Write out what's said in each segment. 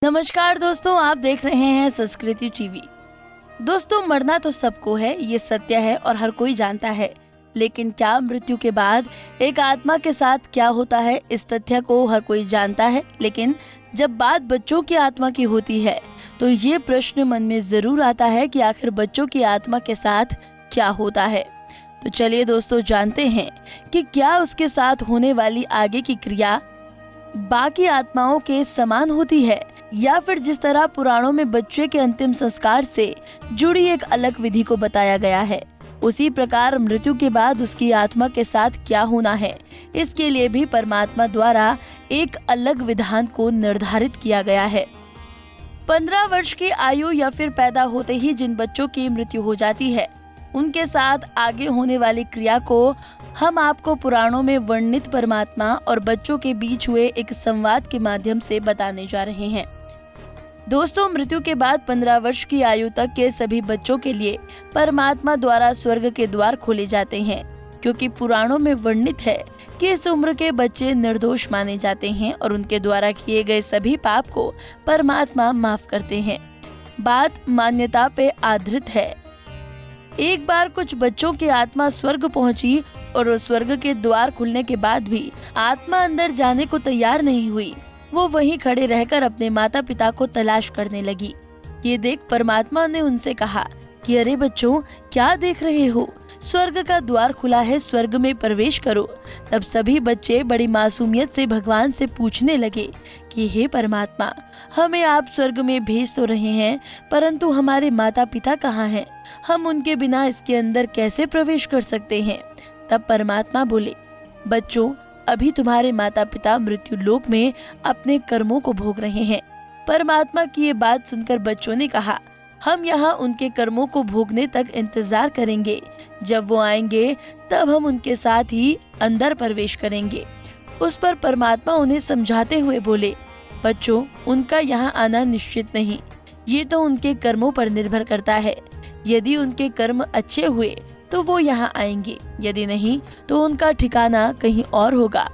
नमस्कार दोस्तों, आप देख रहे हैं संस्कृति टीवी। दोस्तों, मरना तो सबको है, ये सत्य है और हर कोई जानता है। लेकिन क्या मृत्यु के बाद एक आत्मा के साथ क्या होता है, इस तथ्य को हर कोई जानता है। लेकिन जब बात बच्चों की आत्मा की होती है तो ये प्रश्न मन में जरूर आता है कि आखिर बच्चों की आत्मा के साथ क्या होता है। तो चलिए दोस्तों, जानते हैं कि क्या उसके साथ होने वाली आगे की क्रिया बाकी आत्माओं के समान होती है, या फिर जिस तरह पुराणों में बच्चे के अंतिम संस्कार से जुड़ी एक अलग विधि को बताया गया है, उसी प्रकार मृत्यु के बाद उसकी आत्मा के साथ क्या होना है, इसके लिए भी परमात्मा द्वारा एक अलग विधान को निर्धारित किया गया है। 15 वर्ष की आयु या फिर पैदा होते ही जिन बच्चों की मृत्यु हो जाती है, उनके साथ आगे होने वाली क्रिया को हम आपको पुराणों में वर्णित परमात्मा और बच्चों के बीच हुए एक संवाद के माध्यम से बताने जा रहे हैं। दोस्तों, मृत्यु के बाद 15 वर्ष की आयु तक के सभी बच्चों के लिए परमात्मा द्वारा स्वर्ग के द्वार खोले जाते हैं, क्योंकि पुराणों में वर्णित है कि इस उम्र के बच्चे निर्दोष माने जाते हैं और उनके द्वारा किए गए सभी पाप को परमात्मा माफ करते हैं। बात मान्यता पे आधारित है। एक बार कुछ बच्चों की आत्मा स्वर्ग पहुंची और उस स्वर्ग के द्वार खुलने के बाद भी आत्मा अंदर जाने को तैयार नहीं हुई। वो वहीं खड़े रहकर अपने माता पिता को तलाश करने लगी। ये देख परमात्मा ने उनसे कहा कि अरे बच्चों, क्या देख रहे हो, स्वर्ग का द्वार खुला है, स्वर्ग में प्रवेश करो। तब सभी बच्चे बड़ी मासूमियत से भगवान से पूछने लगे कि हे परमात्मा, हमें आप स्वर्ग में भेज तो रहे हैं, परंतु हमारे माता पिता कहाँ हैं? हम उनके बिना इसके अंदर कैसे प्रवेश कर सकते हैं? तब परमात्मा बोले, बच्चों, अभी तुम्हारे माता पिता मृत्यु लोक में अपने कर्मों को भोग रहे हैं। परमात्मा की ये बात सुनकर बच्चों ने कहा, हम यहाँ उनके कर्मों को भोगने तक इंतजार करेंगे। जब वो आएंगे तब हम उनके साथ ही अंदर प्रवेश करेंगे। उस पर परमात्मा उन्हें समझाते हुए बोले, बच्चों, उनका यहाँ आना निश्चित नहीं, ये तो उनके कर्मों पर निर्भर करता है। यदि उनके कर्म अच्छे हुए तो वो यहाँ आएंगे, यदि नहीं तो उनका ठिकाना कहीं और होगा।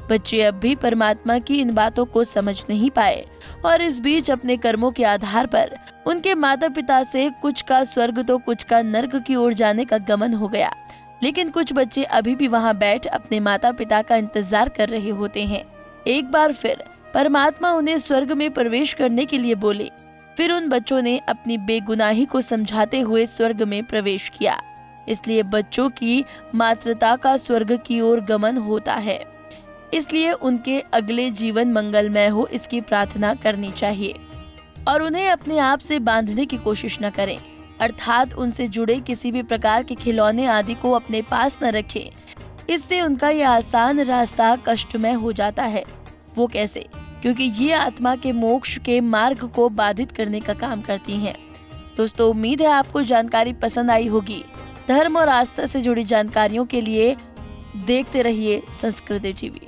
बच्चे अब भी परमात्मा की इन बातों को समझ नहीं पाए और इस बीच अपने कर्मों के आधार पर उनके माता पिता से कुछ का स्वर्ग तो कुछ का नर्क की ओर जाने का गमन हो गया। लेकिन कुछ बच्चे अभी भी वहाँ बैठ अपने माता पिता का इंतजार कर रहे होते हैं। एक बार फिर परमात्मा उन्हें स्वर्ग में प्रवेश करने के लिए बोले। फिर उन बच्चों ने अपनी बेगुनाही को समझाते हुए स्वर्ग में प्रवेश किया। इसलिए बच्चों की मातृता का स्वर्ग की ओर गमन होता है। इसलिए उनके अगले जीवन मंगलमय हो, इसकी प्रार्थना करनी चाहिए और उन्हें अपने आप से बांधने की कोशिश न करें, अर्थात उनसे जुड़े किसी भी प्रकार के खिलौने आदि को अपने पास न रखें। इससे उनका यह आसान रास्ता कष्टमय हो जाता है। वो कैसे? क्योंकि ये आत्मा के मोक्ष के मार्ग को बाधित करने का काम करती हैं। दोस्तों, उम्मीद है आपको जानकारी पसंद आई होगी। धर्म और आस्था से जुड़ी जानकारियों के लिए देखते रहिए संस्कृति टीवी।